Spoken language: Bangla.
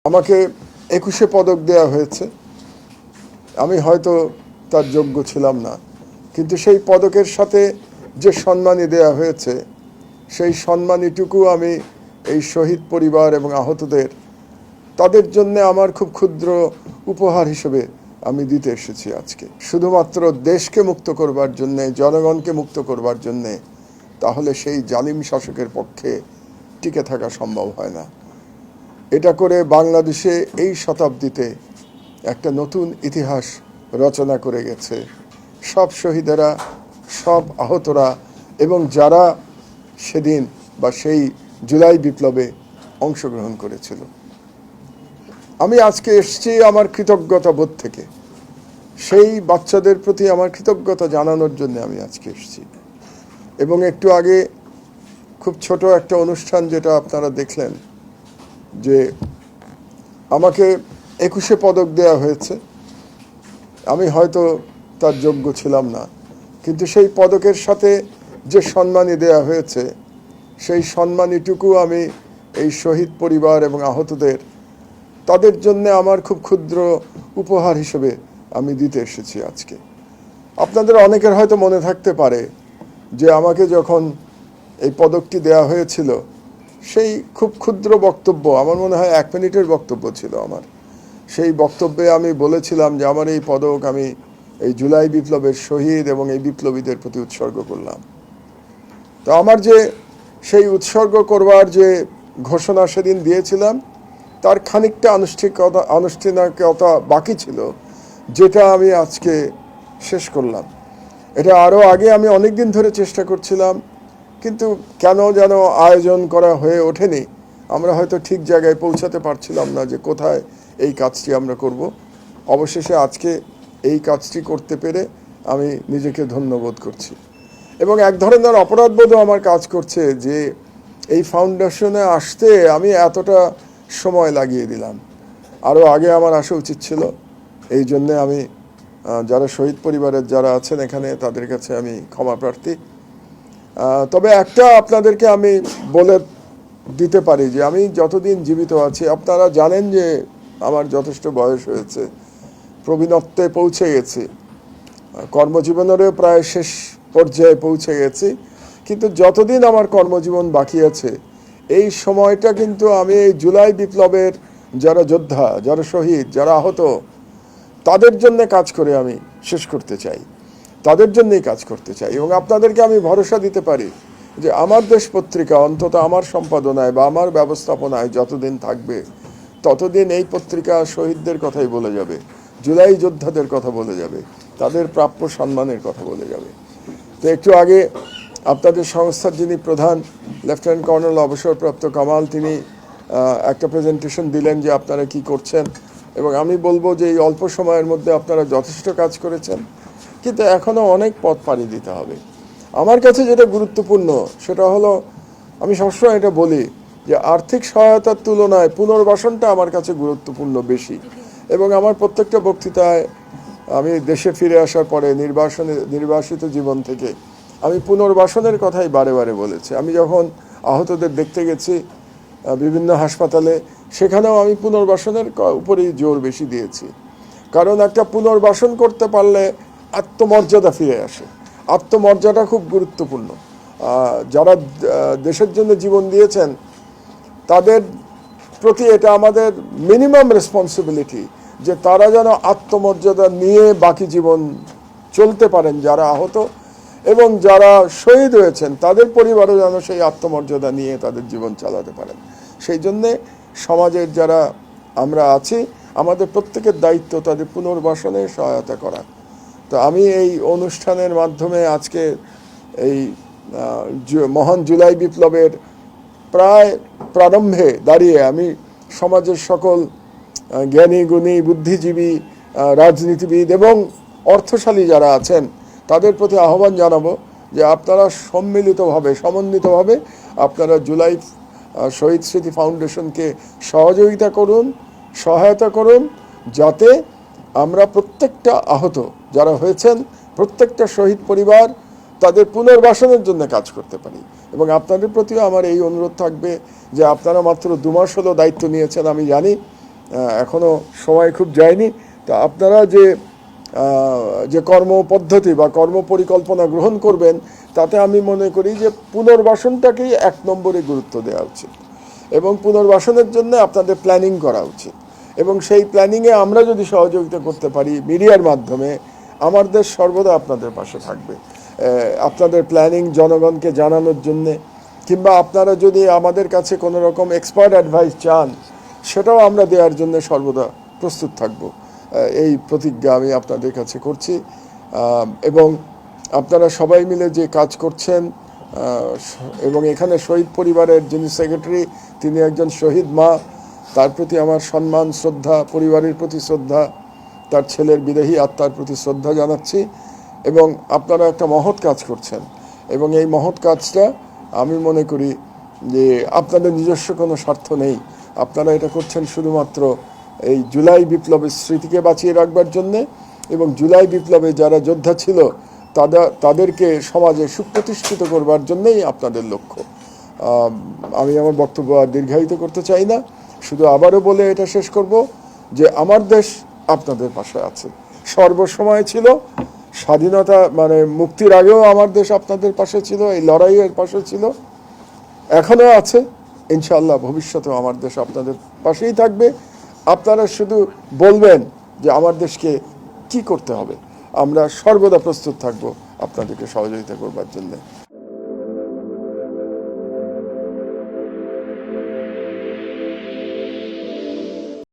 আমাকে 21 পদক দেয়া হয়েছে। আমি হয়তো তার যোগ্য ছিলাম না, কিন্তু সেই পদকের সাথে যে সম্মানী দেয়া হয়েছে সেই সম্মানীটুকু আমি এই শহীদ পরিবার এবং আহতদের তাদের জন্য আমার খুব ক্ষুদ্র উপহার হিসেবে আমি দিতে এসেছি আজকে। শুধুমাত্র দেশকে মুক্ত করবার জন্যে, জনগণকে মুক্ত করবার জন্যে, তাহলে সেই জালিম শাসকের পক্ষে টিকে থাকা সম্ভব হয় না। এটা করে বাংলাদেশে এই শতাব্দীতে একটা নতুন ইতিহাস রচনা করে গেছে সব শহীদেরা, সব আহতরা এবং যারা সেদিন বা সেই জুলাই বিপ্লবে অংশগ্রহণ করেছিল। আমি আজকে এসেছি আমার কৃতজ্ঞতা বোধ থেকে, সেই বাচ্চাদের প্রতি আমার কৃতজ্ঞতা জানানোর জন্য আমি আজকে এসেছি। এবং একটু আগে খুব ছোট একটা অনুষ্ঠান যেটা আপনারা দেখলেন, যে আমাকে 21 পদক দেয়া হয়েছে। আমি হয়তো তার যোগ্য ছিলাম না, কিন্তু সেই পদকের সাথে যে সম্মানী দেয়া হয়েছে সেই সম্মানীটুকু আমি এই শহীদ পরিবার এবং আহতদের তাদের জন্য আমার খুব ক্ষুদ্র উপহার হিসেবে আমি দিতে এসেছি আজকে। আপনাদের অনেকের হয়তো মনে থাকতে পারে যে আমাকে যখন এই পদকটি দেয়া হয়েছিল সেই খুব ক্ষুদ্র বক্তব্য, আমার মনে হয় 1 মিনিটের বক্তব্য ছিল আমার। সেই বক্তব্যে আমি বলেছিলাম যে আমার এই পদক আমি এই জুলাই বিপ্লবের শহীদ এবং এই বিপ্লবীদের প্রতি উৎসর্গ করলাম। তো আমার যে সেই উৎসর্গ করবার যে ঘোষণা সেদিন দিয়েছিলাম তার খানিকটা আনুষ্ঠানিকতা বাকি ছিল, যেটা আমি আজকে শেষ করলাম। এটা আরও আগে আমি অনেক দিন ধরে চেষ্টা করছিলাম, কিন্তু কেন যেন আয়োজন করা হয়ে ওঠেনি। আমরা হয়তো ঠিক জায়গায় পৌঁছাতে পারছিলাম না যে কোথায় এই কাজটি আমরা করব। অবশেষে আজকে এই কাজটি করতে পেরে আমি নিজেকে ধন্যবোধ করছি। এবং এক ধরনের অপরাধবোধও আমার কাজ করছে যে এই ফাউন্ডেশনে আসতে আমি এতটা সময় লাগিয়ে দিলাম। আরও আগে আমার আসা উচিত ছিল। এই জন্যে আমি যারা শহীদ পরিবারের যারা আছেন এখানে তাদের কাছে আমি ক্ষমা প্রার্থী। তবে একটা আপনাদেরকে আমি বলে দিতে পারি যে আমি যতদিন জীবিত আছি, আপনারা জানেন যে আমার যথেষ্ট বয়স হয়েছে, প্রবীণত্বে পৌঁছে গেছি, কর্মজীবনেরও প্রায় শেষ পর্যায়ে পৌঁছে গেছি। কিন্তু যতদিন আমার কর্মজীবন বাকি আছে এই সময়টা কিন্তু আমি এই জুলাই বিপ্লবের যারা যোদ্ধা, যারা শহীদ, যারা আহত, তাদের জন্য কাজ করে আমি শেষ করতে চাই, তাদের জন্যই কাজ করতে চাই। এবং আপনাদেরকে আমি ভরসা দিতে পারি যে আমার দেশ পত্রিকা অন্তত আমার সম্পাদনায় বা আমার ব্যবস্থাপনায় যতদিন থাকবে ততদিন এই পত্রিকা শহীদদের কথাই বলে যাবে, জুলাই যোদ্ধাদের কথা বলে যাবে, তাদের প্রাপ্য সম্মানের কথা বলে যাবে। তো একটু আগে আপনাদের সংস্থার যিনি প্রধান লেফটেন্যান্ট কর্নেল অবসরপ্রাপ্ত কামাল, তিনি একটা প্রেজেন্টেশন দিলেন যে আপনারা কি করছেন, এবং আমি বলবো যে এই অল্প সময়ের মধ্যে আপনারা যথেষ্ট কাজ করেছেন, কিন্তু এখনও অনেক পথ পাড়ি দিতে হবে। আমার কাছে যেটা গুরুত্বপূর্ণ সেটা হলো, আমি সবসময় এটা বলি যে আর্থিক সহায়তার তুলনায় পুনর্বাসনটা আমার কাছে গুরুত্বপূর্ণ বেশি। এবং আমার প্রত্যেকটা বক্তৃতায় আমি দেশে ফিরে আসার পরে নির্বাসিত জীবন থেকে আমি পুনর্বাসনের কথাই বারে বারে বলেছি। আমি যখন আহতদের দেখতে গেছি বিভিন্ন হাসপাতালে, সেখানেও আমি পুনর্বাসনের উপরেই জোর বেশি দিয়েছি। কারণ একটা পুনর্বাসন করতে পারলে আত্মমর্যাদা ফিরে আসে। আত্মমর্যাদা খুব গুরুত্বপূর্ণ। যারা দেশের জন্য জীবন দিয়েছেন তাদের প্রতি এটা আমাদের মিনিমাম রেসপন্সিবিলিটি যে তারা যেন আত্মমর্যাদা নিয়ে বাকি জীবন চলতে পারেন, যারা আহত এবং যারা শহীদ হয়েছেন তাদের পরিবারও যেন সেই আত্মমর্যাদা নিয়ে তাদের জীবন চালাতে পারেন। সেই জন্যে সমাজের যারা আমরা আছি আমাদের প্রত্যেকের দায়িত্ব তাদের পুনর্বাসনে সহায়তা করা। তো আমি এই অনুষ্ঠানের মাধ্যমে আজকে এই মহান জুলাই বিপ্লবের প্রায় প্রারম্ভে দাঁড়িয়ে আমি সমাজের সকল জ্ঞানী গুণী বুদ্ধিজীবী রাজনীতিবিদ এবং অর্থশালী যারা আছেন তাদের প্রতি আহ্বান জানাবো যে আপনারা সমন্বিতভাবে আপনারা জুলাই শহীদ স্মৃতি ফাউন্ডেশনকে সহযোগিতা করুন, সহায়তা করুন, যাতে আমরা প্রত্যেকটা আহত যারা হয়েছেন, প্রত্যেকটা শহীদ পরিবার তাদের পুনর্বাসনের জন্য কাজ করতে পারি। এবং আপনাদের প্রতিও আমার এই অনুরোধ থাকবে যে আপনারা মাত্র 2 মাস হলো দায়িত্ব নিয়েছেন, আমি জানি, এখনো সময় খুব যায়নি। তো আপনারা যে কর্মপদ্ধতি বা কর্ম পরিকল্পনা গ্রহণ করবেন, তাতে আমি মনে করি যে পুনর্বাসনটাকেই 1 নম্বরে গুরুত্ব দেওয়া উচিত এবং পুনর্বাসনের জন্য আপনাদের প্ল্যানিং করা উচিত। এবং সেই প্ল্যানিংয়ে আমরা যদি সহযোগিতা করতে পারি মিডিয়ার মাধ্যমে, আমার দেশ সর্বদা আপনাদের পাশে থাকবে। আপনাদের প্ল্যানিং জনগণকে জানানোর জন্যে, কিংবা আপনারা যদি আমাদের কাছে কোনো রকম এক্সপার্ট অ্যাডভাইস চান, সেটাও আমরা দেওয়ার জন্য সর্বদা প্রস্তুত থাকব। এই প্রতিজ্ঞা আমি আপনাদের কাছে করছি। এবং আপনারা সবাই মিলে যে কাজ করছেন, এবং এখানে শহীদ পরিবারের যিনি সেক্রেটারি, তিনি একজন শহীদ মা, তার প্রতি আমার সম্মান, শ্রদ্ধা, পরিবারের প্রতি শ্রদ্ধা, তার ছেলের বিদেহী আত্মার প্রতি শ্রদ্ধা জানাচ্ছি। এবং আপনারা একটা মহৎ কাজ করছেন, এবং এই মহৎ কাজটা আমি মনে করি যে আপনাদের নিজস্ব কোনো স্বার্থ নেই। আপনারা এটা করছেন শুধুমাত্র এই জুলাই বিপ্লবের স্মৃতিকে বাঁচিয়ে রাখবার জন্যে, এবং জুলাই বিপ্লবে যারা যোদ্ধা ছিল তাদেরকে সমাজে সুপ্রতিষ্ঠিত করবার জন্যই আপনাদের লক্ষ্য। আমি আমার বক্তব্য আর দীর্ঘায়িত করতে চাই না, শুধু আবারও বলে এটা শেষ করব যে আমার দেশ আপনাদের পাশে আছে, সর্বসময় ছিল। স্বাধীনতা মানে মুক্তির আগেও আমার দেশ আপনাদের পাশে ছিল, এই লড়াইয়ের পাশে ছিল, এখনও আছে, ইনশাআল্লাহ ভবিষ্যতেও আমার দেশ আপনাদের পাশেই থাকবে। আপনারা শুধু বলবেন যে আমার দেশকে কি করতে হবে, আমরা সর্বদা প্রস্তুত থাকব আপনাদেরকে সহযোগিতা করবার জন্য।